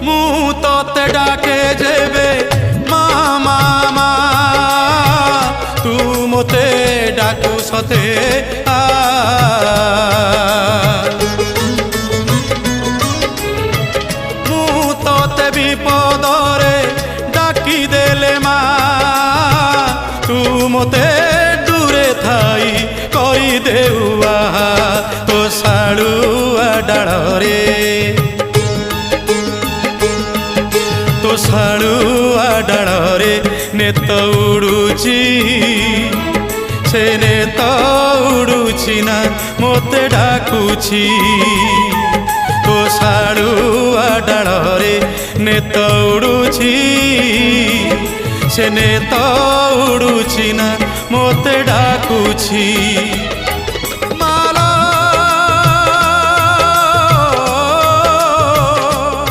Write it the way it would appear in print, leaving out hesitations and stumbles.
ମୁଁ ତତେ ଡାକେ ଯେବେ ମା ମା ମା ତୁ ମୋତେ ଡାକୁ ସତେ ଆ ମୁଁ ତତେ ବିପଦରେ ଡାକି ଦେଲେ ମା ତୁ ମୋତେ ଦୂରେ ଥାଇ କହିଦେଉ ଆହା ତୋ ଶାଳୁଆ ଡାଳରେ ତୋ ଶାଳୁଆ ଡାଳରେ ନେତ ଉଡୁଛି ସେ ନେତ ଉଡୁଛି ନା ମୋତେ ଡାକୁଛି ତୋ ଶାଳୁଆ ଡାଳରେ ନେତ ଉଡୁଛି ସେ ନେତ ଉଡୁଛି ନା ମୋତେ ଡାକୁଛି।